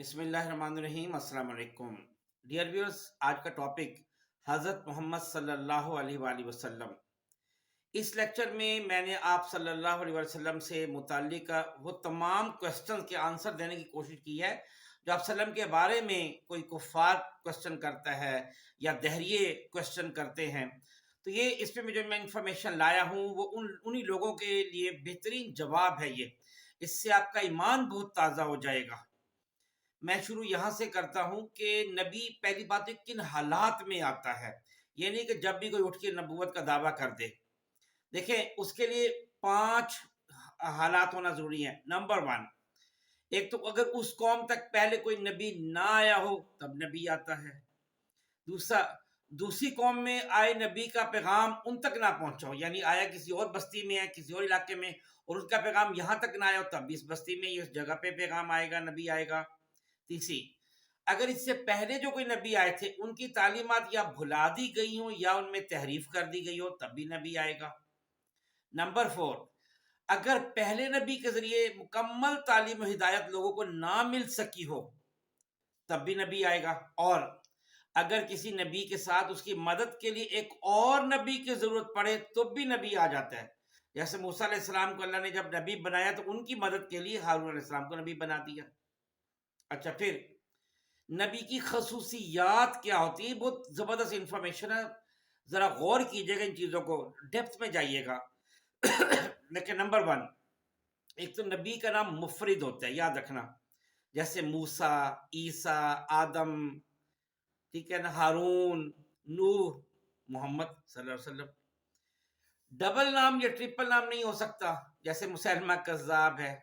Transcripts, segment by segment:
بسم اللہ الرحمن الرحیم۔ السلام علیکم ڈیئر ویورز، آج کا ٹاپک حضرت محمد صلی اللہ علیہ وآلہ وسلم۔ اس لیکچر میں نے آپ صلی اللہ علیہ وسلم سے متعلق وہ تمام کوسچن کے آنسر دینے کی کوشش کی ہے جو آپ وسلم کے بارے میں کوئی کفار کوسچن کرتا ہے یا دہریے کوسچن کرتے ہیں۔ تو یہ اس میں جو میں انفارمیشن لایا ہوں وہ انہی لوگوں کے لیے بہترین جواب ہے۔ اس سے آپ کا ایمان بہت تازہ ہو جائے گا۔ میں شروع یہاں سے کرتا ہوں کہ نبی پہلی بات کن حالات میں آتا ہے، یہ نہیں کہ جب بھی کوئی اٹھ کے نبوت کا دعویٰ کر دے۔ دیکھیں، اس کے لیے 5 حالات ہونا ضروری ہیں۔ نمبر 1، ایک تو اگر اس قوم تک پہلے کوئی نبی نہ آیا ہو تب نبی آتا ہے۔ دوسری قوم میں آئے نبی کا پیغام ان تک نہ پہنچا ہو، یعنی آیا کسی اور بستی میں ہے، کسی اور علاقے میں، اور اس کا پیغام یہاں تک نہ آیا ہو تب بھی اس بستی میں اس جگہ پہ پیغام آئے گا، نبی آئے گا۔ تیسری، اگر اس سے پہلے جو کوئی نبی آئے تھے ان کی تعلیمات یا بھلا دی گئی ہوں یا ان میں تحریف کر دی گئی ہو تب بھی نبی آئے گا۔ نمبر 4، اگر پہلے نبی کے ذریعے مکمل تعلیم و ہدایت لوگوں کو نہ مل سکی ہو تب بھی نبی آئے گا، اور اگر کسی نبی کے ساتھ اس کی مدد کے لیے ایک اور نبی کی ضرورت پڑے تو بھی نبی آ جاتا ہے۔ جیسے موسیٰ علیہ السلام کو اللہ نے جب نبی بنایا تو ان کی مدد کے لیے ہارون علیہ السلام کو نبی بنا دیا۔ اچھا، پھر نبی کی خصوصیات کیا ہوتی ہے؟ بہت زبردست انفارمیشن ہے، ذرا غور کیجئے گا ان چیزوں کو، ڈیپتھ میں جائیے گا۔ لیکن نمبر 1، ایک تو نبی کا نام مفرد ہوتا ہے، یاد رکھنا، جیسے موسیٰ، عیسیٰ، آدم، ٹھیک ہے نا، ہارون، نوح، محمد صلی اللہ علیہ وسلم۔ ڈبل نام یا ٹرپل نام نہیں ہو سکتا، جیسے مسیلمہ کذاب ہے،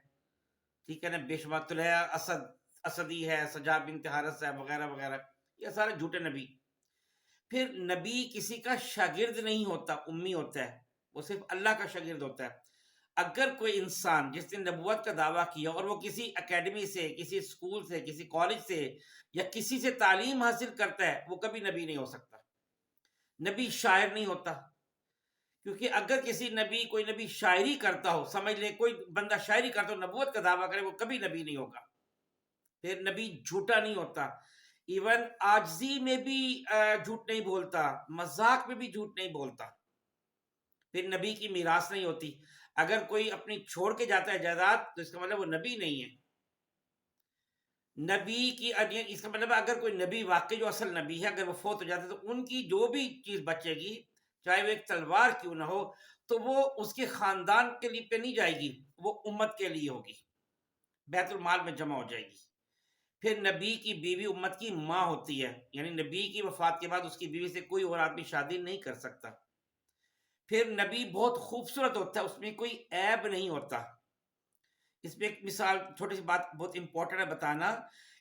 ٹھیک ہے نا، بشمہ طلحہ اسدی ہے، سجا بنت حارث ہے، وغیرہ وغیرہ، یہ سارے جھوٹے نبی۔ پھر نبی کسی کا شاگرد نہیں ہوتا، امی ہوتا ہے، وہ صرف اللہ کا شاگرد ہوتا ہے۔ اگر کوئی انسان جس نے نبوت کا دعویٰ کیا اور وہ کسی اکیڈمی سے، کسی اسکول سے، کسی کالج سے یا کسی سے تعلیم حاصل کرتا ہے وہ کبھی نبی نہیں ہو سکتا۔ نبی شاعر نہیں ہوتا، کیونکہ اگر کسی نبی کوئی نبی شاعری کرتا ہو، سمجھ لیں کوئی بندہ شاعری کرتا ہو نبوت کا دعویٰ کرے، وہ کبھی نبی نہیں ہوگا۔ پھر نبی جھوٹا نہیں ہوتا، ایون عاجزی میں بھی جھوٹ نہیں بولتا، مذاق میں بھی جھوٹ نہیں بولتا۔ پھر نبی کی میراث نہیں ہوتی، اگر کوئی اپنی چھوڑ کے جاتا ہے جائیداد تو اس کا مطلب وہ نبی نہیں ہے۔ نبی کی اس کا مطلب اگر کوئی نبی واقعی جو اصل نبی ہے اگر وہ فوت ہو جاتا ہے تو ان کی جو بھی چیز بچے گی، چاہے وہ ایک تلوار کیوں نہ ہو، تو وہ اس کے خاندان کے لیے پہ نہیں جائے گی، وہ امت کے لیے ہوگی، بیت المال میں جمع ہو جائے گی۔ پھر نبی کی بیوی امت کی ماں ہوتی ہے، یعنی نبی کی وفات کے بعد اس کی بیوی سے کوئی اور آدمی شادی نہیں کر سکتا۔ پھر نبی بہت خوبصورت ہوتا ہے، اس میں کوئی عیب نہیں ہوتا۔ اس میں ایک مثال، چھوٹی سی بات بہت امپورٹنٹ ہے بتانا،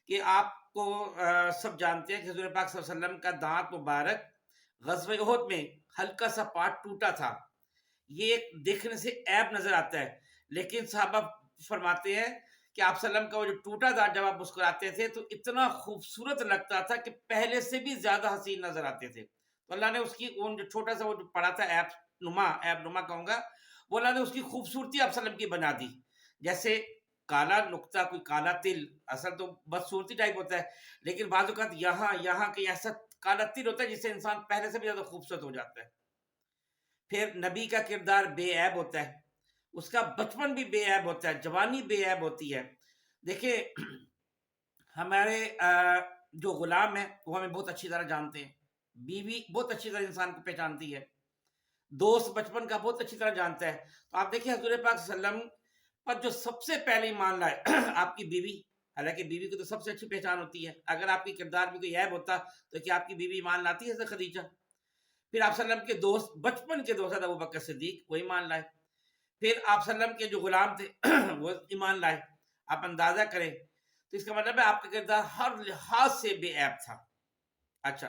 کہ آپ کو سب جانتے ہیں کہ حضور پاک صلی اللہ علیہ وسلم کا دانت مبارک غزوہ احد میں ہلکا سا پارٹ ٹوٹا تھا، یہ ایک دیکھنے سے عیب نظر آتا ہے، لیکن صحابہ فرماتے ہیں کہ آپ صلی اللہ علیہ وسلم کا وہ جو ٹوٹا تھا جب آپ مسکراتے تھے تو اتنا خوبصورت لگتا تھا کہ پہلے سے بھی زیادہ حسین نظر آتے تھے۔ تو اللہ نے اس کی وہ جو چھوٹا سا وہ جو پڑا تھا عیب نما کہوں گا، وہ اللہ نے اس کی خوبصورتی آپ صلی اللہ علیہ وسلم کی بنا دی۔ جیسے کالا نقطہ، کوئی کالا تل، اصل تو بدصورتی ٹائپ ہوتا ہے، لیکن بعض اوقات یہاں کہیں ایسا کالا تل ہوتا ہے جس سے انسان پہلے سے بھی زیادہ خوبصورت ہو جاتا ہے۔ پھر نبی کا کردار بے عیب ہوتا ہے، اس کا بچپن بھی بے عیب ہوتا ہے، جوانی بے عیب ہوتی ہے۔ دیکھیں، ہمارے جو غلام ہیں وہ ہمیں بہت اچھی طرح جانتے ہیں، بیوی بہت اچھی طرح انسان کو پہچانتی ہے، دوست بچپن کا بہت اچھی طرح جانتا ہے۔ تو آپ دیکھیں حضور پاک صلی اللہ علیہ وسلم پر جو سب سے پہلے ایمان لائے آپ کی بیوی، حالانکہ بیوی کو تو سب سے اچھی پہچان ہوتی ہے، اگر آپ کی کردار میں کوئی عیب ہوتا تو کیا آپ کی بیوی ایمان لاتی ہے؟ حضرت خدیجہ۔ پھر آپ صلی اللہ علیہ وسلم کے دوست، بچپن کے دوست ابو بکر صدیق، وہ ایمان لائے۔ پھر آپ صلی اللہ علیہ وسلم کے جو غلام تھے وہ ایمان لائے۔ آپ اندازہ کریں تو اس کا مطلب ہے آپ کا کردار ہر لحاظ سے بے عیب تھا۔ اچھا،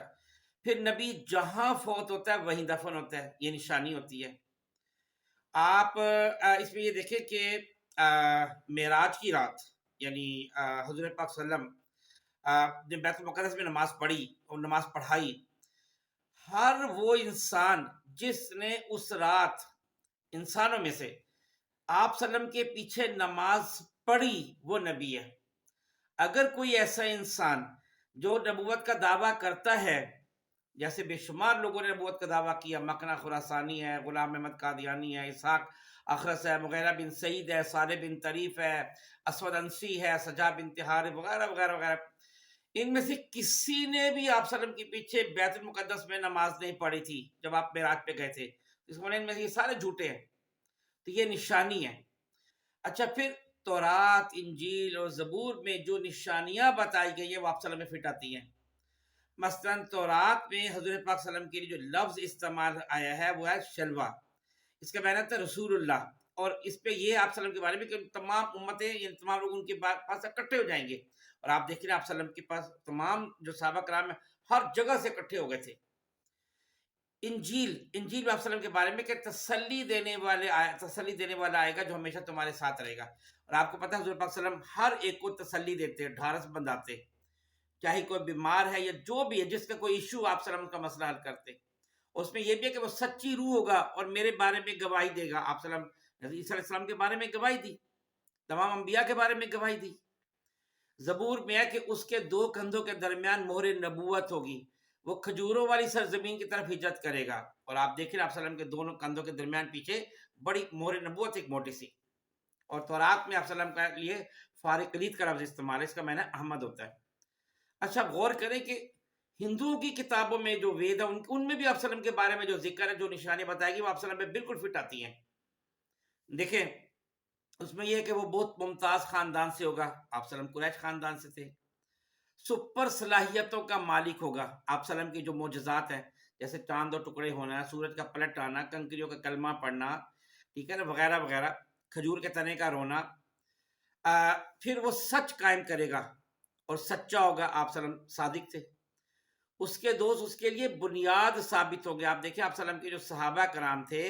پھر نبی جہاں فوت ہوتا ہے وہیں دفن ہوتا ہے، یہ نشانی ہوتی ہے۔ آپ اس میں یہ دیکھیں کہ معراج کی رات، یعنی حضور پاک صلی اللہ علیہ وسلم جب بیت المقدس میں نماز پڑھی اور نماز پڑھائی، ہر وہ انسان جس نے اس رات انسانوں میں سے آپ صلی اللہ علیہ وسلم کے پیچھے نماز پڑھی وہ نبی ہے۔ اگر کوئی ایسا انسان جو نبوت کا دعویٰ کرتا ہے، جیسے بے شمار لوگوں نے نبوت کا دعویٰ کیا، مکنا خراسانی ہے، غلام احمد قادیانی ہے، اسحاق اخرس ہے، مغیرہ بن سعید ہے، صالح بن طریف ہے، اسود انسی ہے، سجا بن تہار وغیرہ وغیرہ وغیرہ، ان میں سے کسی نے بھی آپ صلی اللہ علیہ وسلم کے پیچھے بیت المقدس میں نماز نہیں پڑھی تھی جب آپ معراج پہ گئے تھے، اس میں ان میں سے یہ سارے جھوٹے ہیں، تو یہ نشانی ہے۔ اچھا پھر تورات، انجیل اور زبور میں جو نشانیاں بتائی گئی ہیں وہ آپ صلی اللہ علیہ وسلم میں فٹ آتی ہیں۔ مثلاً تورات میں حضور پاک صلی اللہ علیہ وسلم کے لیے جو لفظ استعمال آیا ہے وہ ہے شلوہ، اس کا معنی تھا رسول اللہ، اور اس پہ یہ آپ صلی اللہ علیہ وسلم کے بارے میں کہ تمام امتیں یعنی تمام لوگ ان کے پاس اکٹھے ہو جائیں گے، اور آپ دیکھ رہے ہیں آپ صلی اللہ علیہ وسلم کے پاس تمام جو صحابہ کرام ہیں ہر جگہ سے اکٹھے ہو گئے تھے۔ انجیل میں آپ صلی اللہ علیہ وسلم کے بارے میں کہ تسلی دینے والا آئے گا جو ہمیشہ تمہارے ساتھ رہے گا، اور آپ کو پتہ ہے حضور پاک صلی اللہ علیہ وسلم ہر ایک کو تسلی دیتے، ڈھارس بندھاتے، چاہے کوئی بیمار ہے یا جو بھی ہے جس کا کوئی ایشو، آپ صلی اللہ علیہ وسلم کا مسئلہ حل کرتے۔ اس میں یہ بھی ہے کہ وہ سچی روح ہوگا اور میرے بارے میں گواہی دے گا۔ آپ صلی اللہ علیہ وسلم کے بارے میں گواہی دی، تمام انبیاء کے بارے میں گواہی دی۔ زبور میں ہے کہ اس کے دو کندھوں کے درمیان مہر نبوت ہوگی، وہ کھجوروں والی سرزمین کی طرف ہجرت کرے گا، اور آپ دیکھیں آپ صلی اللہ علیہ وسلم کے دونوں کندھوں کے درمیان پیچھے بڑی مہر نبوت ایک موٹی سی، اور تورات میں آپ صلی اللہ علیہ وسلم کے لیے فارق قلید کا لفظ استعمال ہے، اس کا معنی احمد ہوتا ہے۔ اچھا غور کریں کہ ہندوؤں کی کتابوں میں جو وید ہے ان میں بھی آپ صلی اللہ علیہ وسلم کے بارے میں جو ذکر ہے، جو نشانیاں بتائے گی وہ آپ صلی اللہ علیہ وسلم میں بالکل فٹ آتی ہیں۔ دیکھیں اس میں یہ ہے کہ وہ بہت ممتاز خاندان سے ہوگا، آپ صلی اللہ علیہ وسلم قریش خاندان سے تھے، سپر صلاحیتوں کا مالک ہوگا، آپ صلی اللہ علیہ وسلم کی جو معجزات ہیں جیسے چاند اور ٹکڑے ہونا، سورج کا پلٹ آنا، کنکریوں کا کلمہ پڑھنا، ٹھیک ہے نا، وغیرہ وغیرہ، کھجور کے تنے کا رونا، پھر وہ سچ قائم کرے گا اور سچا ہوگا، آپ صلی اللہ علیہ وسلم صادق تھے، اس کے دوست اس کے لیے بنیاد ثابت ہو گیا۔ آپ دیکھیں آپ صلی اللہ علیہ وسلم کے جو صحابہ کرام تھے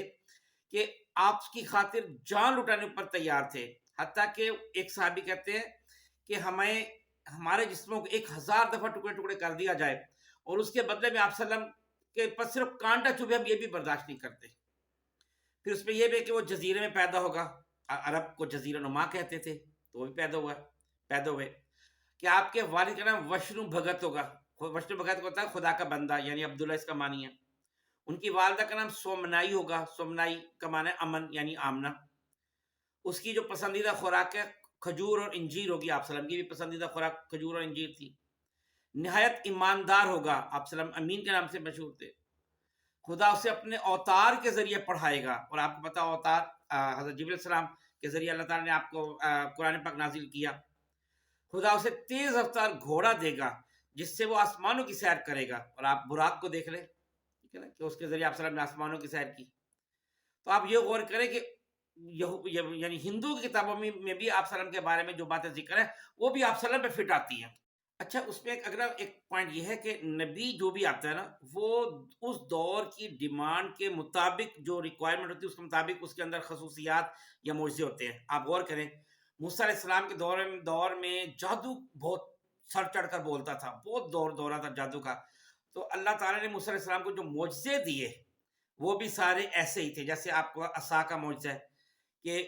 کہ آپ کی خاطر جان لٹانے پر تیار تھے، حتیٰ کہ ایک صحابی کہتے ہیں کہ ہمارے جسموں کو 1000 دفعہ ٹکڑے ٹکڑے کر دیا جائے اور اس کے بدلے میں آپ صلی اللہ علیہ وسلم کے پاس صرف کانٹا چبھے، ہم یہ بھی برداشت نہیں کرتے۔ پھر اس میں یہ بھی کہ وہ جزیرے میں پیدا ہوگا، عرب کو جزیرہ نما کہتے تھے، تو وہ بھی پیدا ہوئے کہ آپ کے والد کا نام وشنو بھگت ہوگا، وشنو بھگت ہوتا ہے خدا کا بندہ، یعنی عبداللہ اس کا معنی ہے۔ ان کی والدہ کا نام سومنائی ہوگا، سومنائی کا معنی امن یعنی آمنہ۔ اس کی جو پسندیدہ خوراک ہے کھجور اور انجیر ہوگی، آپ صلی اللہ علیہ وسلم کی بھی پسندیدہ خوراک کھجور اور انجیر تھی۔ نہایت ایماندار ہوگا، آپ صلی اللہ علیہ وسلم امین کے نام سے مشہور تھے۔ خدا اسے اپنے اوتار کے ذریعے پڑھائے گا، اور آپ کو پتا اوتار حضرت جبریل علیہ السلام کے ذریعے اللہ تعالیٰ نے آپ کو قرآن پاک نازل کیا۔ خدا اسے تیز رفتار گھوڑا دے گا جس سے وہ آسمانوں کی سیر کرے گا، اور آپ براق کو دیکھ لیں ٹھیک ہے نا کہ اس کے ذریعے آپ صلی اللہ علیہ وسلم نے آسمانوں کی سیر کی۔ تو آپ یہ غور کریں کہ یعنی ہندو کی کتابوں میں بھی آپ صلی اللہ علیہ وسلم کے بارے میں جو باتیں ذکر ہے وہ بھی آپ صلی اللہ علیہ وسلم پہ فٹ آتی ہیں۔ اچھا اس میں اگلا ایک پوائنٹ یہ ہے کہ نبی جو بھی آتا ہے نا وہ اس دور کی ڈیمانڈ کے مطابق جو ریکوائرمنٹ ہوتی ہے اس کے مطابق اس کے اندر خصوصیات یا معجزے ہوتے ہیں۔ آپ غور کریں موسیٰ علیہ السلام کے دور میں جادو بہت سر چڑھ کر بولتا تھا، بہت دورہ تھا جادو کا، تو اللہ تعالیٰ نے موسیٰ علیہ السلام کو جو معجزے دیے وہ بھی سارے ایسے ہی تھے، جیسے آپ کو عصا کا معجزہ ہے کہ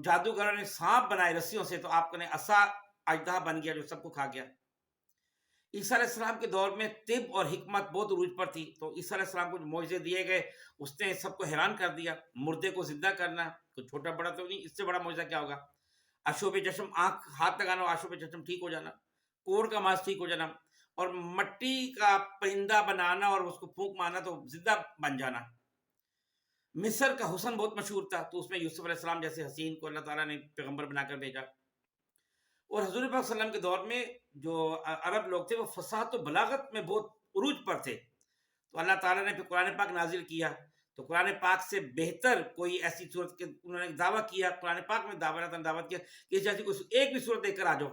جادوگروں نے سانپ بنائے رسیوں سے، تو آپ نے عصا اژدہا بن گیا جو سب کو کھا گیا۔ عیسیٰ علیہ السلام کے دور میں طب اور حکمت بہت عروج پر تھی، تو عیسیٰ علیہ السلام کو جو معجزے دیے گئے اس نے سب کو حیران کر دیا۔ مردے کو زندہ کرنا کوئی چھوٹا بڑا تو نہیں، اس سے بڑا معجزہ کیا ہوگا؟ اشوب چشم، آنکھ ہاتھ لگانا اشوب چشم ٹھیک ہو جانا، کوڑ کا ماس ٹھیک ہو جانا، اور مٹی کا پرندہ بنانا اور اس کو پھونک مارنا تو زندہ بن جانا۔ مصر کا حسن بہت مشہور تھا، تو اس میں یوسف علیہ السلام جیسے حسین کو اللہ تعالیٰ نے پیغمبر بنا کر بھیجا۔ اور حضور پاک صلی اللہ علیہ وسلم کے دور میں جو عرب لوگ تھے وہ فصاحت و بلاغت میں بہت عروج پر تھے، تو اللہ تعالیٰ نے پھر قرآن پاک نازل کیا، تو قرآن پاک سے بہتر کوئی ایسی صورت کہ انہوں نے دعویٰ کیا، قرآن پاک میں دعوت کیا کہ جیسی کوئی ایک بھی صورت دے کر آ جاؤ،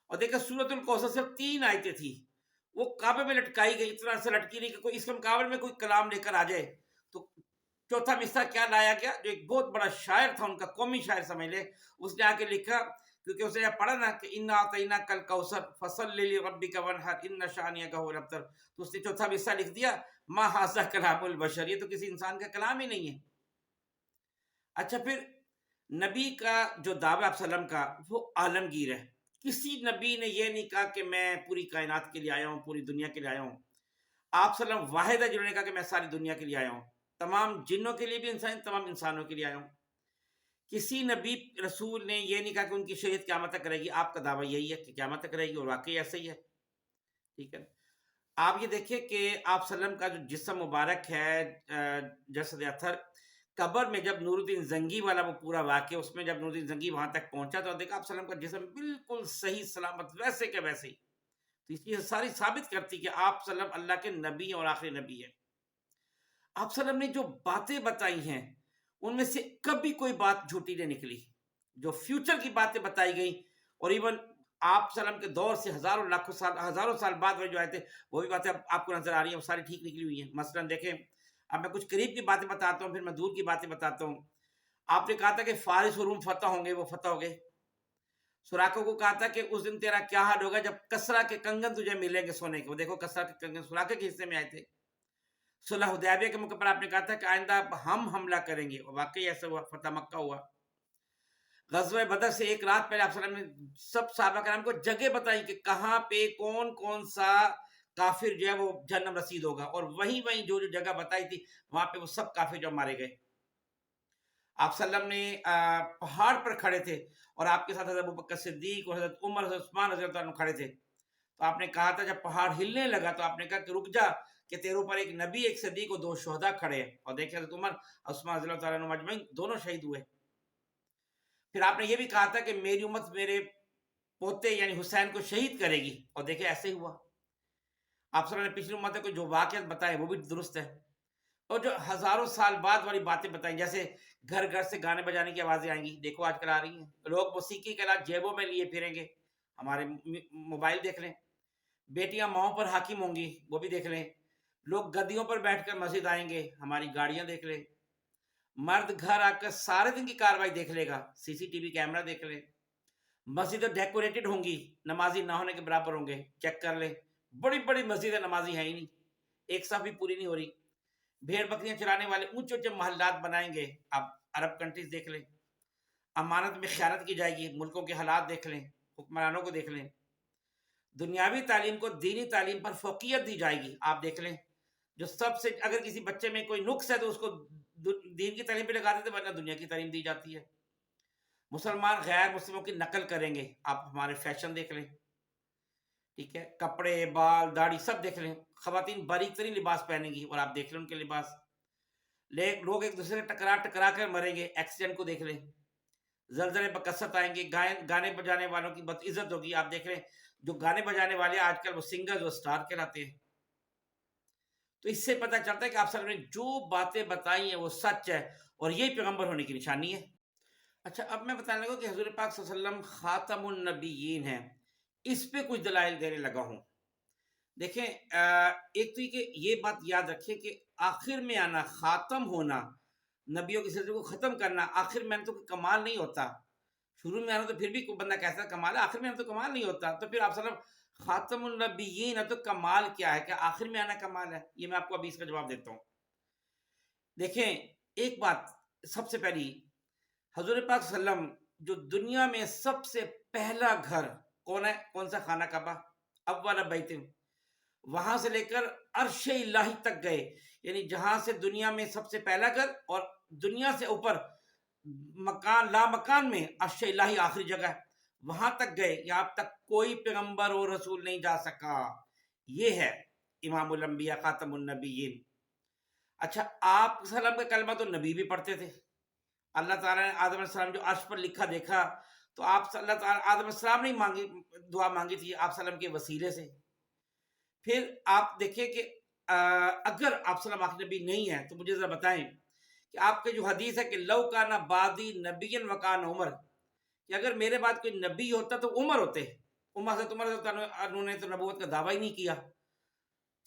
اور دیکھا سورۃ الکوثر صرف 3 آیتیں تھی، وہ کعبے میں لٹکائی گئی، اتنا سے لٹکی نہیں کہ کوئی اس کے مقابلے میں کوئی کلام لے کر آ جائے۔ تو چوتھا مصرع کیا لایا گیا، جو ایک بہت بڑا شاعر تھا ان کا، قومی شاعر سمجھ لے، اس نے آ کے لکھا، کیونکہ اس نے پڑھا نا کہ انا اعطیناک الکوثر فصلی لربک وانحر ان شانئک هو الابتر، تو اس نے چوتھا مصرع لکھ دیا ما ھذا کلام البشر، یہ تو کسی انسان کا کلام ہی نہیں ہے۔ اچھا پھر نبی کا جو دعویٰ آپ صلی اللہ علیہ وسلم کا وہ عالمگیر ہے کسی نبی نے یہ نہیں کہا کہ میں پوری کائنات کے لیے آیا ہوں، پوری دنیا کے لیے آیا ہوں۔ آپ صلی اللہ علیہ وسلم واحد ہے جنہوں نے کہا کہ میں ساری دنیا کے لیے آیا ہوں، تمام جنوں کے لیے بھی انسان، تمام انسانوں کے لیے آیا ہوں۔ کسی نبی رسول نے یہ نہیں کہا کہ ان کی شریعت قیامت تک رہے گی۔ آپ کا دعویٰ یہی ہے کہ قیامت تک رہے گی، اور واقعی ایسا ہی ہے، ٹھیک ہے۔ آپ یہ دیکھیں کہ آپ صلی اللہ علیہ وسلم کا جو جسم مبارک ہے، جسد اطہر، قبر میں جب نور الدین زنگی والا وہ پورا واقعہ، اس میں جب نور الدین زنگی وہاں تک پہنچا تو دیکھا آپ صلی اللہ علیہ وسلم کا جسم بالکل صحیح سلامت، ویسے کہ ویسے ہی۔ تو اس چیز ساری ثابت کرتی کہ آپ صلی اللہ علیہ وسلم اللہ کے نبی اور آخری نبی ہے۔ آپ صلی اللہ علیہ وسلم نے جو باتیں بتائی ہیں ان میں سے کبھی کوئی بات جھوٹی نہیں نکلی۔ جو فیوچر کی باتیں بتائی گئی، اور ایون آپ صلی اللہ علیہ وسلم کے دور سے ہزاروں سال بعد جو آئے تھے، وہ بھی باتیں آپ کو نظر آ رہی ہیں، وہ ساری ٹھیک نکلی ہوئی ہیں۔ مثلا دیکھیں، اب میں کچھ قریب کی باتیں بتاتا ہوں، پھر میں دور کی باتیں بتاتا ہوں۔ آپ نے کہا تھا کہ فارس و روم فتح ہوں گے، وہ فتح ہو گئے۔ سوراخوں کو کہا تھا کہ اس دن تیرا کیا حال ہوگا جب کسرا کے کنگن تجھے ملیں گے سونے کے۔ وہ دیکھو کسرا کے کنگن سوراخے کے حصے میں آئے تھے۔ صلح حدیبیہ کے موقع پر آپ نے کہا تھا کہ آئندہ ہم حملہ کریں گے، اور واقعی ایسا ہوا، فتح مکہ ہوا۔ غزوہ بدر سے ایک رات پہلے آپ صلی اللہ علیہ وسلم نے سب صحابہ کرام کو جگہ بتائی کہ کہاں پہ کون کون سا کافر جو ہے وہ جہنم رسید ہوگا، اور وہیں جو جگہ بتائی تھی وہاں پہ وہ سب کافر جو مارے گئے۔ آپ صلی اللہ علیہ وسلم نے پہاڑ پر کھڑے تھے، اور آپ کے ساتھ حضرت ابوبکر صدیق اور حضرت عمر، حضرت عثمان رضی اللہ عنہ کھڑے تھے۔ تو آپ نے کہا تھا جب پہاڑ ہلنے لگا تو آپ نے کہا کہ رک جا، کہ تیرے اوپر ایک نبی، ایک صدیق اور 2 شہداء کھڑے ہیں۔ اور دیکھیں حضرت عمر، عثمان رضی اللہ عنہ مجمعین دونوں شہید ہوئے۔ پھر آپ نے یہ بھی کہا تھا کہ میری امت میرے پوتے یعنی حسین کو شہید کرے گی، اور دیکھیں ایسے ہی ہوا۔ آپ صلی اللہ علیہ وسلم نے پچھلی امتوں کو جو واقعات بتائے وہ بھی درست ہے، اور جو ہزاروں سال بعد والی باتیں بتائیں، جیسے گھر گھر سے گانے بجانے کی آوازیں آئیں گی، دیکھو آج کل آ رہی ہیں، لوگ موسیقی کے آلات جیبوں میں لیے پھریں گے، ہمارے موبائل دیکھ لیں۔ بیٹیاں ماؤں پر حاکم ہوں گی، وہ بھی دیکھ لیں۔ لوگ گدیوں پر بیٹھ کر مسجد آئیں گے، ہماری گاڑیاں دیکھ لیں۔ مرد گھر آ کر سارے دن کی کاروائی دیکھ لے گا، CCTV کیمرہ دیکھ لیں۔ مسجدیں ڈیکوریٹڈ ہوں گی، نمازی نہ ہونے کے برابر ہوں گے، چیک کر لیں۔ بڑی بڑی مسجدیں، نمازی ہیں ہی نہیں، ایک صف بھی پوری نہیں ہو رہی۔ بھیڑ بکریاں چرانے والے اونچے اونچے محلات بنائیں گے، آپ عرب کنٹریز دیکھ لیں۔ امانت میں خیانت کی جائے گی، ملکوں کے حالات دیکھ لیں، حکمرانوں کو دیکھ لیں۔ دنیاوی تعلیم کو دینی تعلیم پر فوقیت دی جائے گی، آپ دیکھ لیں۔ جو سب سے، اگر کسی بچے میں کوئی نقص ہے تو اس کو دین کی تعلیم پہ لگا دیتے، ورنہ دنیا کی تعلیم دی جاتی ہے۔ مسلمان غیر مسلموں کی نقل کریں گے، آپ ہمارے فیشن دیکھ لیں، ٹھیک ہے، کپڑے، بال، داڑھی سب دیکھ لیں۔ خواتین باریک ترین لباس پہنیں گی، اور آپ دیکھ لیں ان کے لباس۔ لوگ ایک دوسرے سے ٹکرا کر مریں گے، ایکسیڈنٹ کو دیکھ لیں۔ زلزلے بکثرت آئیں گے، گانے بجانے والوں کی بد عزت ہوگی، آپ دیکھ لیں۔ جو گانے بجانے والے آج کل وہ سنگرز اور سٹار کہلاتے ہیں۔ تو اس سے پتہ چلتا ہے کہ آپ صلی اللہ علیہ وسلم نے جو باتیں بتائی ہیں وہ سچ ہے، اور یہی پیغمبر ہونے کی نشانی ہے۔ اچھا، اب میں بتانے لگا کہ حضور پاک صلی اللہ علیہ وسلم خاتم النبیین ہیں، اس پہ کچھ دلائل دینے لگا ہوں۔ دیکھیں، ایک تو یہ کہ یہ بات یاد رکھیں کہ آخر میں آنا، خاتم ہونا، نبیوں کے سلسلے کو ختم کرنا، آخر میں آنا تو کوئی کمال نہیں ہوتا۔ شروع میں آنا تو پھر بھی کوئی بندہ کہتا ہے کمال ہے، آخر میں آنا تو کمال نہیں ہوتا۔ تو پھر آپ صلی اللہ علیہ وسلم خاتم النبیین ہے تو کمال کیا ہے؟ کہ آخر میں آنا کمال ہے؟ یہ میں آپ کو ابھی اس کا جواب دیتا ہوں۔ دیکھیں، ایک بات سب سے پہلی، حضور پاک صلی اللہ علیہ وسلم جو دنیا میں سب سے پہلا گھر کون ہے؟ کون سا؟ خانہ کعبہ، اول بیت، وہاں سے لے کر عرش الہی تک گئے، یعنی جہاں سے دنیا میں سب سے پہلا گھر، اور دنیا سے اوپر مکان لا مکان میں عرش الہی آخری جگہ ہے، وہاں تک گئے، یہاں تک کوئی پیغمبر اور رسول نہیں جا سکا۔ یہ ہے امام الانبیاء خاتم النبیین۔ اچھا، آپ صلی اللہ علیہ وسلم کا کلمہ تو نبی بھی پڑھتے تھے۔ اللہ تعالیٰ نے آدم علیہ السلام جو عرش پر لکھا دیکھا، تو آپ صلی اللہ تعالیٰ آدم علیہ السلام نے مانگی، دعا مانگی تھی آپ صلی اللہ علیہ وسلم کے وسیلے سے۔ پھر آپ دیکھیں کہ اگر آپ صلی اللہ علیہ وسلم نبی نہیں ہے تو مجھے ذرا بتائیں کہ آپ کے جو حدیث ہے کہ لو کان بعدی نبی وکان عمر، کہ اگر میرے بعد کوئی نبی ہوتا تو عمر ہوتے۔ حضرت عمر انہوں نے تو نبوت کا دعویٰ ہی نہیں کیا،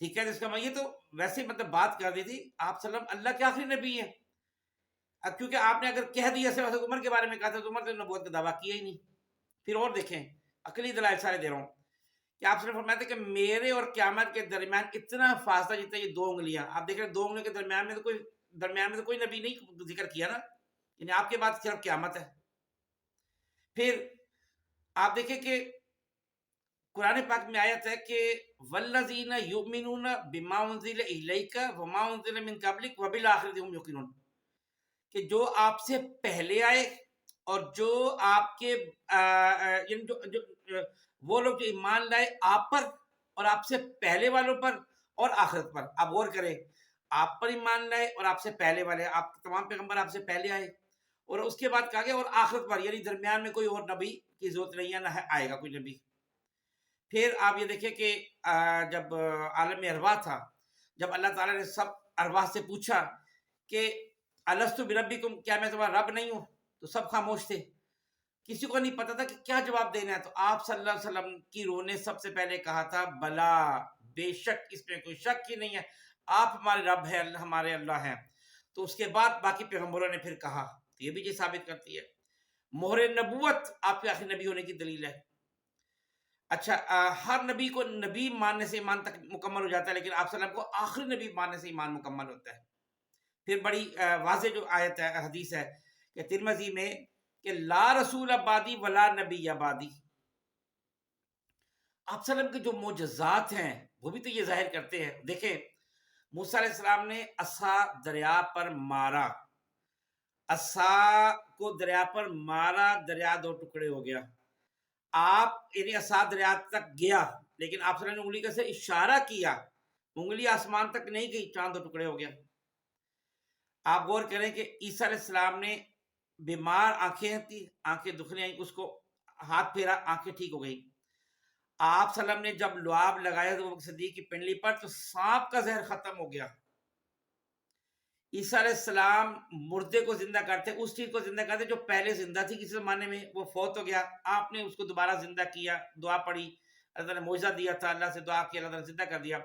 ٹھیک ہے، اس کا یہ تو ویسے مطلب بات کر دی تھی۔ آپ صلی اللہ علیہ وسلم اللہ کے آخری نبی ہیں، کیونکہ آپ نے اگر کہہ دیا سے حضرت عمر کے بارے میں کہا تھا تو عمر نے نبوت کا دعویٰ کیا ہی نہیں۔ پھر اور دیکھیں، عقلی دلائل سارے دے رہا ہوں کہ آپ صلی اللہ علیہ وسلم فرماتے کہ میرے اور قیامت کے درمیان اتنا فاصلہ جتنا یہ 2 انگلیاں، آپ دیکھ رہے ہیں 2 انگلیوں کے درمیان میں تو کوئی نبی نہیں ذکر کیا نا، یعنی آپ کے بعد صرف قیامت ہے۔ پھر آپ دیکھیں کہ قرآن پاک میں آیت ہے کہ والذین یؤمنون بما انزل الیک وما انزل من قبلک وبالآخرۃ هم یوقنون، کہ جو آپ سے پہلے آئے اور جو آپ کے یعنی وہ لوگ جو ایمان لائے آپ پر اور آپ سے پہلے والوں پر اور آخرت پر. آپ غور کریں، آپ پر ایمان لائے اور آپ سے پہلے والے، آپ تمام پیغمبر آپ سے پہلے آئے، اور اس کے بعد کہا گیا اور آخرت پر، یعنی درمیان میں کوئی اور نبی کی ضرورت نہیں ہے، نہ آئے گا کوئی نبی. پھر آپ یہ دیکھیں کہ جب عالم ارواح تھا، جب اللہ تعالیٰ نے سب ارواح سے پوچھا کہ الستو بربکم، کیا میں تمہارا رب نہیں ہوں، تو سب خاموش تھے، کسی کو نہیں پتا تھا کہ کیا جواب دینا ہے. تو آپ صلی اللہ علیہ وسلم کی روح نے سب سے پہلے کہا تھا بلا، بے شک، اس میں کوئی شک ہی نہیں ہے، آپ ہمارے رب ہیں، ہمارے اللہ ہیں. تو اس کے بعد باقی پیغمبروں نے پھر کہا. یہ بھی یہ ثابت کرتی ہے مہر نبوت آپ کے آخری نبی ہونے کی دلیل ہے. اچھا، ہر نبی کو نبی ماننے سے ایمان تک مکمل ہو جاتا ہے، لیکن آپ صلی اللہ علیہ وسلم کو آخری نبی ماننے سے ایمان مکمل ہوتا ہے. پھر بڑی واضح جو آیت ہے، حدیث ہے کہ ترمذی میں کہ لا رسول آبادی ولا نبی آبادی. آپ صلی اللہ علیہ وسلم کے جو معجزات ہیں وہ بھی تو یہ ظاہر کرتے ہیں. دیکھیں، موسیٰ علیہ السلام نے عصا دریا پر مارا، عصا کو دریا پر مارا، دریا دو ٹکڑے ہو گیا. آپ یعنی عصا دریا تک گیا، لیکن آپ صلی اللہ علیہ وسلم نے انگلی کا سے اشارہ کیا، انگلی آسمان تک نہیں گئی، چاند دو ٹکڑے ہو گیا. آپ غور کریں کہ عیسیٰ علیہ السلام نے بیمار آنکھیں تھی، آنکھیں دکھنے آئیں، اس کو ہاتھ پھیرا، آنکھیں ٹھیک ہو گئی. آپ صلی اللہ علیہ وسلم نے جب لعاب لگایا تو صدیق کی پنڈلی پر، تو سانپ کا زہر ختم ہو گیا. عیسیٰ علیہ السلام مردے کو زندہ کرتے، اس چیز کو زندہ کرتے جو پہلے زندہ تھی کسی زمانے میں، وہ فوت ہو گیا، آپ نے اس کو دوبارہ زندہ کیا، دعا پڑھی، اللہ تعالیٰ نے معجزہ دیا تھا، اللہ سے دعا کی، اللہ تعالیٰ نے زندہ کر دیا.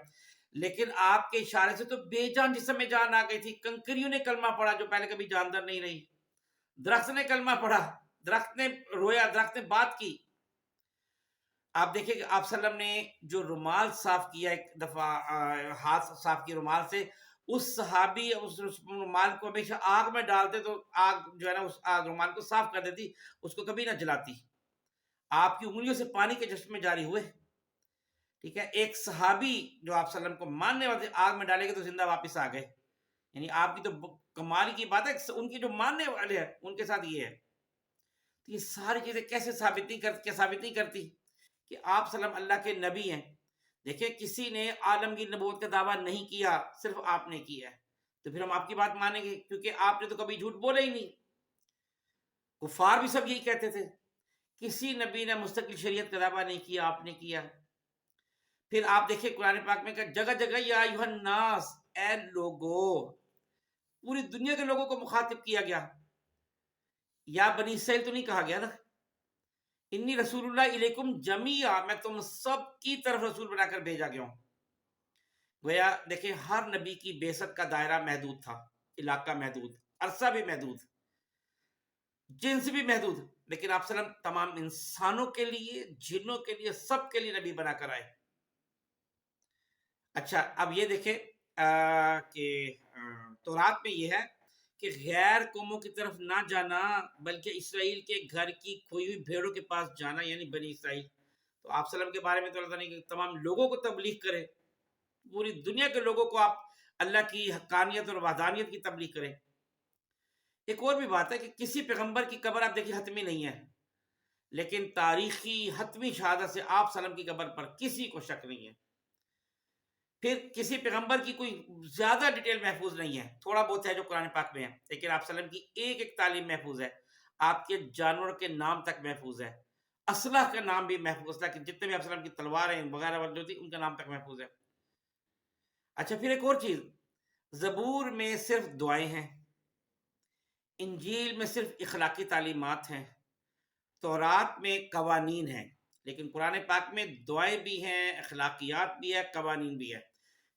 لیکن آپ کے اشارے سے تو بے جان جسم میں جان آ گئی تھی. کنکریوں نے کلمہ پڑھا جو پہلے کبھی جاندار نہیں رہی، درخت نے کلمہ پڑھا، درخت نے رویا، درخت نے بات کی. آپ دیکھیں کہ آپ صلی اللہ علیہ وسلم نے جو رومال صاف کیا ایک دفعہ، ہاتھ صاف کیا رومال سے، اس صحابی اس رومال کو ہمیشہ آگ میں ڈالتے تو آگ جو ہے نا اس رومال کو صاف کر دیتی، اس کو کبھی نہ جلاتی. آپ کی انگلیوں سے پانی کے چشمے جاری ہوئے. ٹھیک ہے، ایک صحابی جو آپ صلی اللہ علیہ وسلم کو ماننے والے آگ میں ڈالے گئے تو زندہ واپس آ گئے. یعنی آپ کی تو کمال کی بات ہے، ان کی جو ماننے والے ہیں ان کے ساتھ یہ ہے. تو یہ ساری چیزیں کیسے ثابت نہیں کرتی کہ آپ صلی اللہ علیہ وسلم اللہ کے نبی ہیں. دیکھیں، کسی نے عالمگیر نبوت کا دعویٰ نہیں کیا، صرف آپ نے کیا ہے، تو پھر ہم آپ کی بات مانیں گے، کیونکہ آپ نے تو کبھی جھوٹ بولا ہی نہیں. کفار بھی سب یہی کہتے تھے. کسی نبی نے مستقل شریعت کا دعویٰ نہیں کیا، آپ نے کیا. پھر آپ دیکھیں قرآن پاک میں کہ جگہ جگہ یا ایھا الناس، اے لوگو، پوری دنیا کے لوگوں کو مخاطب کیا گیا. یا بنی اسرائیل تو نہیں کہا گیا نا. انی رسول اللہ علیکم جمیعا، میں تم سب کی طرف رسول بنا کر بھیجا گیا ہوں. گویا دیکھیں ہر نبی کی بعثت کا دائرہ محدود تھا، علاقہ محدود، عرصہ بھی محدود، جنس بھی محدود، لیکن آپ صلی اللہ علیہ وسلم تمام انسانوں کے لیے، جنوں کے لیے، سب کے لیے نبی بنا کر آئے. اچھا، اب یہ دیکھیں کہ تورات میں یہ ہے کہ غیر قوموں کی طرف نہ جانا، بلکہ اسرائیل کے گھر کی کھوئی ہوئی بھیڑوں کے پاس جانا، یعنی بنی اسرائیل. تو آپ صلی اللہ علیہ وسلم کے بارے میں تو اللہ تعالیٰ نے کہ تمام لوگوں کو تبلیغ کرے، پوری دنیا کے لوگوں کو آپ اللہ کی حقانیت اور وحدانیت کی تبلیغ کریں. ایک اور بھی بات ہے کہ کسی پیغمبر کی قبر آپ دیکھیے حتمی نہیں ہے، لیکن تاریخی حتمی شہادت سے آپ صلی اللہ علیہ وسلم کی قبر پر کسی کو شک نہیں ہے. پھر کسی پیغمبر کی کوئی زیادہ ڈیٹیل محفوظ نہیں ہے، تھوڑا بہت ہے جو قرآن پاک میں ہے، لیکن آپ صلی اللہ علیہ وسلم کی ایک ایک تعلیم محفوظ ہے. آپ کے جانور کے نام تک محفوظ ہے، اسلحہ کا نام بھی محفوظ ہے کہ جتنے بھی آپ صلی اللہ علیہ وسلم کی تلواریں وغیرہ جو تھی ان کا نام تک محفوظ ہے. اچھا، پھر ایک اور چیز، زبور میں صرف دعائیں ہیں، انجیل میں صرف اخلاقی تعلیمات ہیں، تورات میں قوانین ہیں، لیکن قرآن پاک میں دعائیں بھی ہیں، اخلاقیات بھی ہے، قوانین بھی ہے.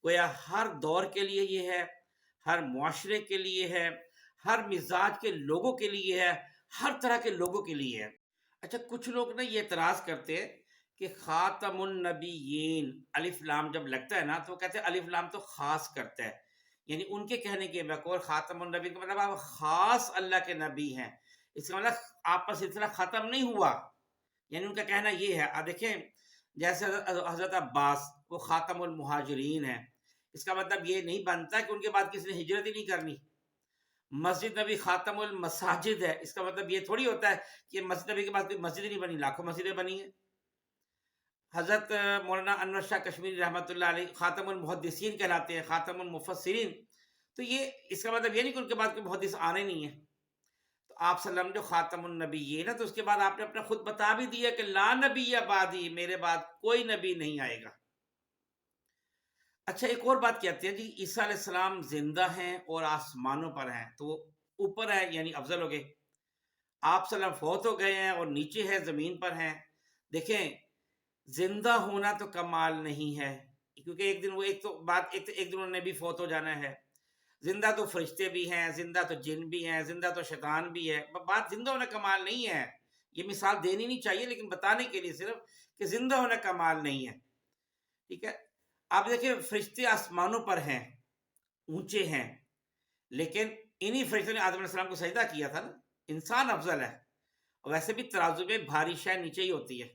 گویا ہر دور کے لیے یہ ہے، ہر معاشرے کے لیے ہے، ہر مزاج کے لوگوں کے لیے ہے، ہر طرح کے لوگوں کے لیے ہے. اچھا، کچھ لوگ نا یہ اعتراض کرتے ہیں کہ خاتم النبیین الف لام جب لگتا ہے نا تو وہ کہتے ہیں الف لام تو خاص کرتا ہے، یعنی ان کے کہنے کے بقول خاتم النبی کا مطلب آپ خاص اللہ کے نبی ہیں، اس کا مطلب آپ کا سلسلہ ختم نہیں ہوا، یعنی ان کا کہنا یہ ہے. آپ دیکھیں جیسے حضرت عباس وہ خاتم المہاجرین ہیں، اس کا مطلب یہ نہیں بنتا کہ ان کے بعد کسی نے ہجرت ہی نہیں کرنی۔ مسجد نبی خاتم المساجد ہے، اس کا مطلب یہ تھوڑی ہوتا ہے کہ مسجد نبی کے بعد کوئی مسجد ہی نہیں بنی، لاکھوں مسجدیں بنی ہیں۔ حضرت مولانا انور شاہ کشمیری رحمۃ اللہ علیہ خاتم المحدثین کہلاتے ہیں، خاتم المفسرین، تو یہ اس کا مطلب یہ نہیں کہ ان کے بعد کوئی محدث آنے نہیں ہے۔ تو آپ صلی اللہ علیہ وسلم جو خاتم النبی نا، تو اس کے بعد آپ نے اپنا خود بتا بھی دیا کہ لا نبی بعدی، میرے بعد کوئی نبی نہیں آئے گا۔ اچھا، ایک اور بات کہتے ہیں جی، عیسیٰ علیہ السلام زندہ ہیں اور آسمانوں پر ہیں، تو وہ اوپر ہے یعنی افضل ہو گئے۔ آپ صلی اللہ علیہ وسلم فوت ہو گئے ہیں اور نیچے ہے، زمین پر ہیں۔ دیکھیں، زندہ ہونا تو کمال نہیں ہے، کیونکہ ایک دن وہ ایک دن انہوں نے بھی فوت ہو جانا ہے۔ زندہ تو فرشتے بھی ہیں، زندہ تو جن بھی ہیں، زندہ تو شیطان بھی ہے۔ بات زندہ ہونا کمال نہیں ہے، یہ مثال دینی نہیں چاہیے لیکن بتانے کے لیے صرف کہ زندہ ہونا کمال نہیں ہے، ٹھیک ہے۔ آپ دیکھیں، فرشتے آسمانوں پر ہیں، اونچے ہیں، لیکن انہی فرشتوں نے آدم علیہ السلام کو سجدہ کیا تھا نا۔ انسان افضل ہے، اور ویسے بھی ترازو میں بھاری شے نیچے ہی ہوتی ہے۔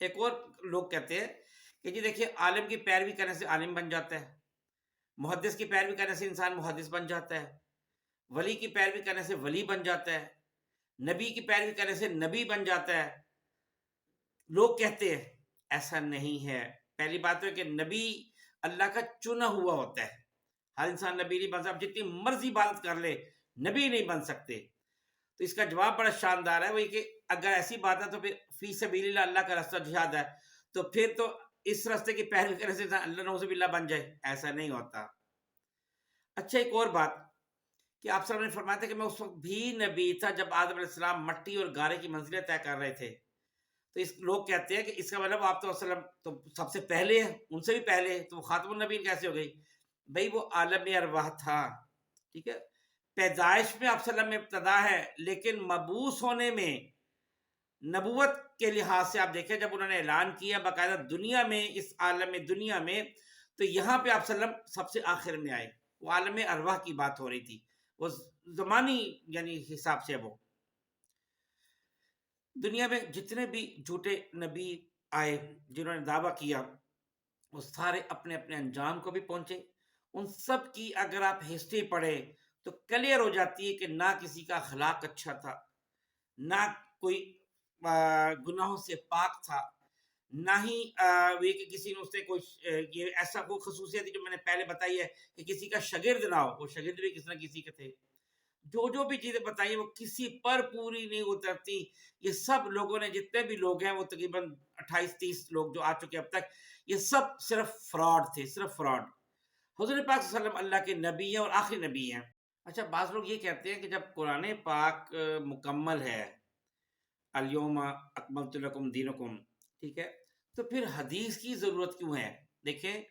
ایک اور لوگ کہتے ہیں کہ جی دیکھیے، عالم کی پیروی کرنے سے عالم بن جاتا ہے، محدث کی پیروی کرنے سے انسان محدث بن جاتا ہے، ولی کی پیروی کرنے سے ولی بن جاتا ہے، نبی کی پیروی کرنے سے نبی بن جاتا ہے۔ لوگ کہتے ہیں ایسا نہیں ہے۔ پہلی بات تو ہے کہ نبی اللہ کا چنا ہوا ہوتا ہے، ہر انسان نبی نہیں بن سکتا، جتنی مرضی عبادت کر لے نبی نہیں بن سکتے۔ تو اس کا جواب بڑا شاندار ہے، وہ یہ کہ اگر ایسی بات ہے تو پھر فی سبیل اللہ، اللہ کا راستہ جہاد ہے، تو پھر تو اس راستے کی پیروی کرنے سے اللہ نعوذ باللہ بن جائے، ایسا نہیں ہوتا۔ اچھا، ایک اور بات کہ آپ صلی اللہ علیہ وسلم نے فرمایا تھا کہ میں اس وقت بھی نبی تھا جب آدم علیہ السلام مٹی اور گارے کی منزلیں طے کر رہے تھے۔ تو لوگ کہتے ہیں کہ اس کا مطلب آپ تو وسلم تو سب سے پہلے ہیں، ان سے بھی پہلے، تو وہ خاتم النبیین کیسے ہو گئی؟ بھئی وہ عالم ارواح تھا، ٹھیک ہے۔ پیدائش میں آپ صلی اللہ علیہ وسلم میں ابتدا ہے، لیکن مبعوث ہونے میں، نبوت کے لحاظ سے آپ دیکھیں، جب انہوں نے اعلان کیا باقاعدہ دنیا میں، اس عالم دنیا میں، تو یہاں پہ آپ صلی اللہ علیہ وسلم سب سے آخر میں آئے۔ وہ عالم ارواح کی بات ہو رہی تھی، وہ زمانی یعنی حساب سے۔ وہ دنیا میں جتنے بھی جھوٹے نبی آئے جنہوں نے دعویٰ کیا، وہ سارے اپنے اپنے انجام کو بھی پہنچے۔ ان سب کی اگر آپ ہسٹری پڑھیں تو کلیئر ہو جاتی ہے کہ نہ کسی کا اخلاق اچھا تھا، نہ کوئی گناہوں سے پاک تھا، نہ ہی یہ کہ کسی نے اس سے کوئی یہ ایسا کوئی خصوصیت جو میں نے پہلے بتائی ہے کہ کسی کا شاگرد نہ ہو، وہ شاگرد بھی کسی نہ کسی کے تھے۔ جو بھی چیزیں بتائی وہ کسی پر پوری نہیں اترتی۔ یہ سب لوگوں نے، جتنے بھی لوگ ہیں، وہ تقریباً 28-30 لوگ جو آ چکے اب تک، یہ سب صرف فراڈ تھے، صرف فراڈ۔ حضور پاک صلی اللہ علیہ وسلم اللہ کے نبی ہیں اور آخری نبی ہیں۔ اچھا، بعض لوگ یہ کہتے ہیں کہ جب قرآن پاک مکمل ہے، الیوم اکملت لکم دینکم، ٹھیک ہے، تو پھر حدیث کی ضرورت کیوں ہے؟ دیکھیں،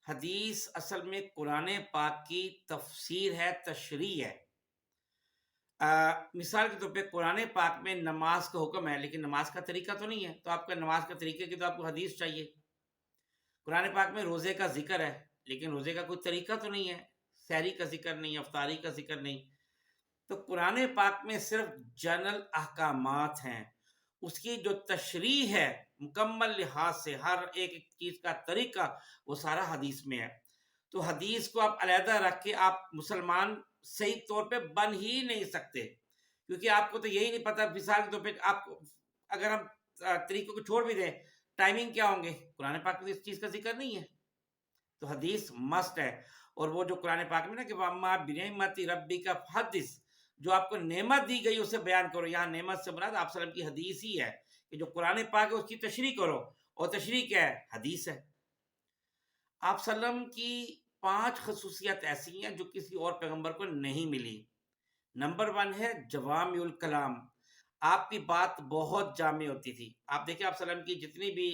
حدیث اصل میں قرآن پاک کی تفسیر ہے، تشریح ہے۔ مثال کے طور پہ قرآن پاک میں نماز کا حکم ہے، لیکن نماز کا طریقہ تو نہیں ہے، تو آپ کا نماز کا طریقے کی تو آپ کو حدیث چاہیے۔ قرآن پاک میں روزے کا ذکر ہے، لیکن روزے کا کوئی طریقہ تو نہیں ہے، سحری کا ذکر نہیں، افطاری کا ذکر نہیں۔ تو قرآن پاک میں صرف جنرل احکامات ہیں، اس کی جو تشریح ہے مکمل لحاظ سے، ہر ایک چیز کا طریقہ، وہ سارا حدیث میں ہے۔ تو حدیث کو آپ علیحدہ رکھ کے آپ مسلمان صحیح طور پہ بن ہی نہیں سکتے، کیونکہ آپ کو تو یہی نہیں پتہ۔ مثال کے طور پہ آپ اگر ہم طریقوں کو چھوڑ بھی دیں، ٹائمنگ کیا ہوں گے؟ قرآن پاک میں اس چیز کا ذکر نہیں ہے، تو حدیث مسٹ ہے۔ اور وہ جو قرآن پاک میں نا کہ وَأَمَّا بِنِعْمَتِ رَبِّكَ فَحَدِّثْ، جو آپ کو نعمت دی گئی اسے بیان کرو، یہاں نعمت سے مراد آپ صلی اللہ علیہ وسلم کی حدیث ہی ہے، کہ جو قرآن پاک ہے اس کی تشریح کرو، اور تشریح کیا ہے؟ حدیث ہے۔ آپ صلی اللہ علیہ وسلم کی 5 خصوصیت ایسی ہیں جو کسی اور پیغمبر کو نہیں ملی۔ نمبر 1 ہے جوامع الکلام، آپ کی بات بہت جامع ہوتی تھی۔ آپ دیکھیں، آپ صلی اللہ علیہ وسلم کی جتنی بھی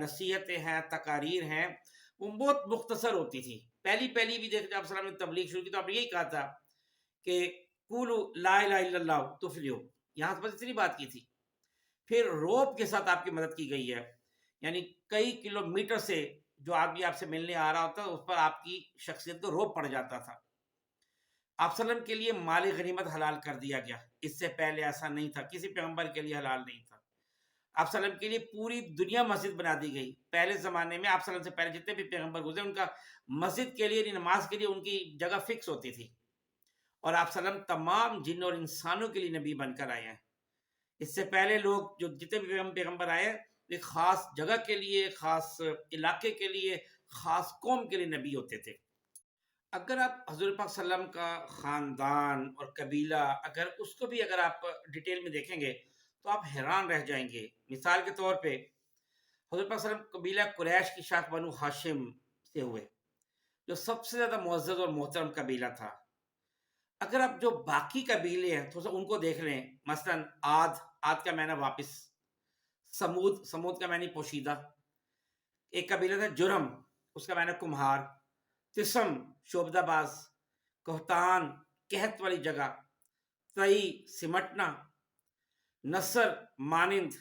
نصیحتیں ہیں، تقاریر ہیں، وہ بہت مختصر ہوتی تھی۔ پہلی بھی دیکھ جب آپ صلی اللہ علیہ وسلم نے تبلیغ شروع کی تو آپ نے یہی کہا تھا کہ قولوا لا الہ الا اللہ تفلحوا، یہاں سے بس اتنی بات کی تھی۔ پھر روب کے ساتھ آپ کی مدد کی گئی ہے، یعنی کئی کلومیٹر سے جو آدمی آپ سے ملنے آ رہا ہوتا اس پر آپ کی شخصیت کو روب پڑ جاتا تھا۔ آپ صلی اللہ علیہ وسلم کے لیے مال غنیمت حلال کر دیا گیا، اس سے پہلے ایسا نہیں تھا، کسی پیغمبر کے لیے حلال نہیں تھا۔ آپ صلی اللہ علیہ وسلم کے لیے پوری دنیا مسجد بنا دی گئی. پہلے زمانے میں آپ صلی اللہ علیہ وسلم سے پہلے جتنے بھی پیغمبر گزرے ان کا مسجد کے لیے نماز کے لیے ان کی جگہ فکس ہوتی تھی. اور آپ صلی اللہ علیہ وسلم تمام جن اور انسانوں کے لیے نبی بن کر آئے ہیں. اس سے پہلے لوگ جو جتنے بھی پیغمبر آئے ایک خاص جگہ کے لیے، خاص علاقے کے لیے، خاص قوم کے لیے نبی ہوتے تھے. اگر آپ حضور پاک صلی اللہ علیہ وسلم کا خاندان اور قبیلہ اگر اس کو بھی اگر آپ ڈیٹیل میں دیکھیں گے تو آپ حیران رہ جائیں گے. مثال کے طور پہ حضور پاک صلی اللہ علیہ وسلم قبیلہ قریش کی شاخ بنو ہاشم سے ہوئے، جو سب سے زیادہ معزز اور محترم قبیلہ تھا. اگر آپ جو باقی قبیلے ہیں تھوڑا سا ان کو دیکھ لیں، مثلا عاد کا معنی واپس، سمود کا معنی پوشیدہ. ایک قبیلہ تھا جرم، اس کا معنی کمہار. تسم شعبدہ باز، کوہتان قحط والی جگہ، تئی سمٹنا، نصر مانند.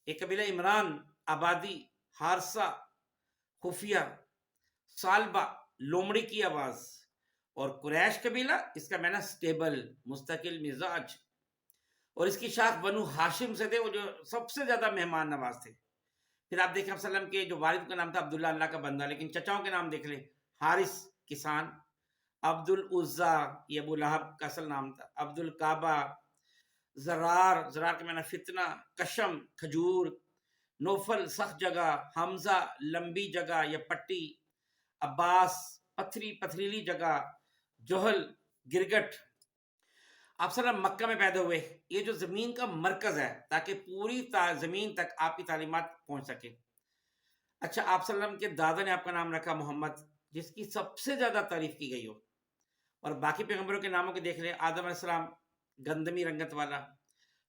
ایک قبیلہ عمران آبادی، ہارسا خفیہ، سالبہ لومڑی کی آواز. اور قریش قبیلہ اس کا معنی سٹیبل مستقل مزاج. اور اس کی شاخ بنو ہاشم سے تھے، وہ جو سب سے زیادہ مہمان نواز تھے. پھر آپ دیکھیں صلی اللہ علیہ وسلم کے جو والد کا نام تھا عبداللہ، اللہ کا بندہ، لیکن چچاؤں کے نام دیکھ لیں. حارث کسان، عبد العزا یہ ابو لہب کا اصل نام تھا، عبد الکعبہ، زرار کے معنی فتنہ، کشم کھجور، نوفل سخت جگہ، حمزہ لمبی جگہ یا پٹی، عباس پتھریلی جگہ، جوہل گرگٹ. آپ صلی اللہ علیہ وسلم مکہ میں پیدا ہوئے، یہ جو زمین کا مرکز ہے تاکہ پوری زمین تک آپ کی تعلیمات پہنچ سکے. اچھا، آپ صلی اللہ علیہ وسلم کے دادا نے آپ کا نام رکھا محمد، جس کی سب سے زیادہ تعریف کی گئی ہو. اور باقی پیغمبروں کے ناموں کے دیکھ لیں، آدم علیہ السلام گندمی رنگت والا،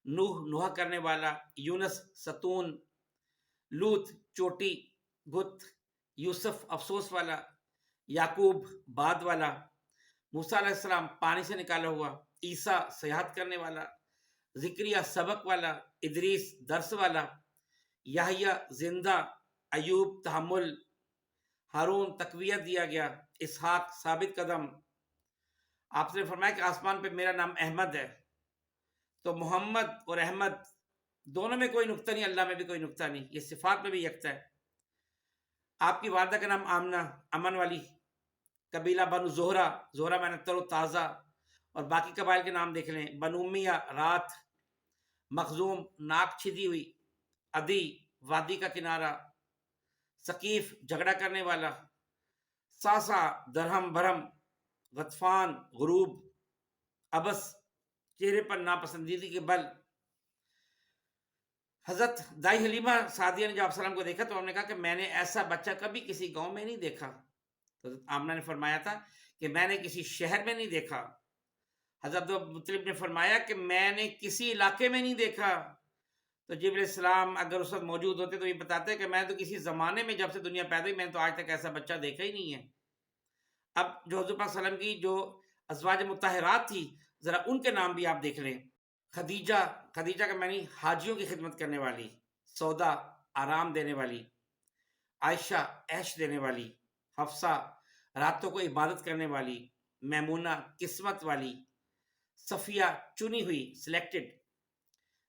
نوح نوحہ کرنے والا، یونس ستون، لوط چوٹی گت، یوسف افسوس والا، یعقوب باد والا، موسیٰ علیہ السلام پانی سے نکالا ہوا، عیسیٰ صیحت کرنے والا، ذکریہ سبق والا، ادریس درس والا، یحییٰ زندہ، ایوب تحمل، ہارون تقویت دیا گیا، اسحاق ثابت قدم. آپ نے فرمایا کہ آسمان پہ میرا نام احمد ہے، تو محمد اور احمد دونوں میں کوئی نقطہ نہیں، اللہ میں بھی کوئی نقطہ نہیں، یہ صفات میں بھی یکتا ہے. آپ کی والدہ کا نام آمنہ، امن والی. قبیلہ بنو زہرہ معنی تر و تازہ. اور باقی قبائل کے نام دیکھ لیں، بنو امیہ رات، مخزوم ناک چھدی ہوئی، عدی وادی کا کنارہ، ثقیف جھگڑا کرنے والا، ساسا درہم بھرم، غطفان غروب، ابس چہرے پر ناپسندیدگی کے بل. حضرت دائی حلیمہ سعدیہ نے جب آپ سلام کو دیکھا تو ہم نے کہا کہ میں نے ایسا بچہ کبھی کسی گاؤں میں نہیں دیکھا. تو آمنہ نے فرمایا تھا کہ میں نے کسی شہر میں نہیں دیکھا. حضرت مطلب نے فرمایا کہ میں نے کسی علاقے میں نہیں دیکھا. تو جبرائیل السلام اگر اس وقت موجود ہوتے تو یہ بتاتے کہ میں تو کسی زمانے میں جب سے دنیا پیدا ہوئی میں نے تو آج تک ایسا بچہ دیکھا ہی نہیں ہے. اب جو حضور پاک صلی اللہ علیہ وسلم کی جو ازواج مطہرات تھی ذرا ان کے نام بھی آپ دیکھ لیں. خدیجہ کا معنی حاجیوں کی خدمت کرنے والی، سودا آرام دینے والی، عائشہ عیش دینے والی، حفصہ راتوں کو عبادت کرنے والی، میمونہ قسمت والی، صفیہ چنی ہوئی سلیکٹڈ،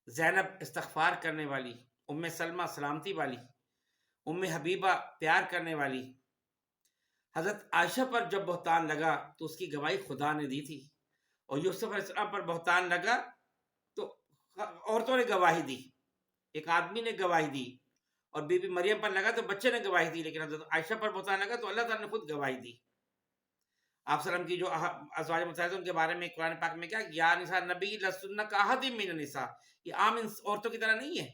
زینب استغفار کرنے والی، ام سلمہ سلامتی والی، ام حبیبہ پیار کرنے والی. حضرت عائشہ پر جب بہتان لگا تو اس کی گواہی خدا نے دی تھی، اور یوسف علیہ السلام پر بہتان لگا تو عورتوں نے گواہی دی، ایک آدمی نے گواہی دی. اور بی بی مریم پر لگا تو بچے نے گواہی دی، لیکن حضرت عائشہ پر بہتان لگا تو اللہ تعالیٰ نے خود گواہی دی. آپ صلی اللہ علیہ وسلم کی جو ازواج مطہرات ان کے بارے میں قرآن پاک میں کیا، یا نساء نبی لستن کاحد من النساء، یہ عام عورتوں کی طرح نہیں ہے.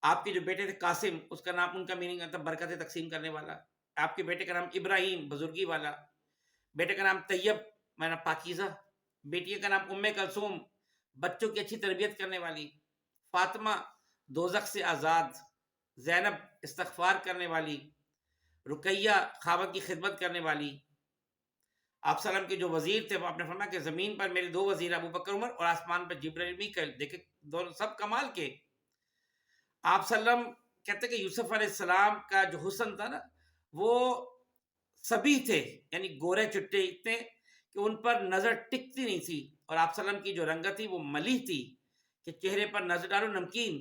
آپ کے جو بیٹے تھے قاسم، اس کا نام ان کا میننگ ہے برکتیں تقسیم کرنے والا. آپ کے بیٹے کا نام ابراہیم بزرگی والا، بیٹے کا نام طیب معنی پاکیزہ، بیٹی کا نام ام کلثوم بچوں کی اچھی تربیت کرنے والی، فاطمہ دوزخ سے آزاد، زینب استغفار کرنے والی، رقیہ خاوند کی خدمت کرنے والی. آپ صلی اللہ علیہ وسلم کے جو وزیر تھے وہ آپ نے فرمایا کہ زمین پر میرے 2 وزیر ابو بکر عمر اور آسمان پر جبرائیل میکائیل، دیکھیں دونوں سب کمال کے. آپ صلی اللہ علیہ وسلم کہتے کہ یوسف علیہ السلام کا جو حسن تھا نا وہ سبھی تھے، یعنی گورے چٹے اتنے کہ ان پر نظر ٹکتی نہیں تھی. اور آپ صلی اللہ علیہ وسلم کی جو رنگت تھی وہ ملیح تھی کہ چہرے پر نظر ڈالو نمکین،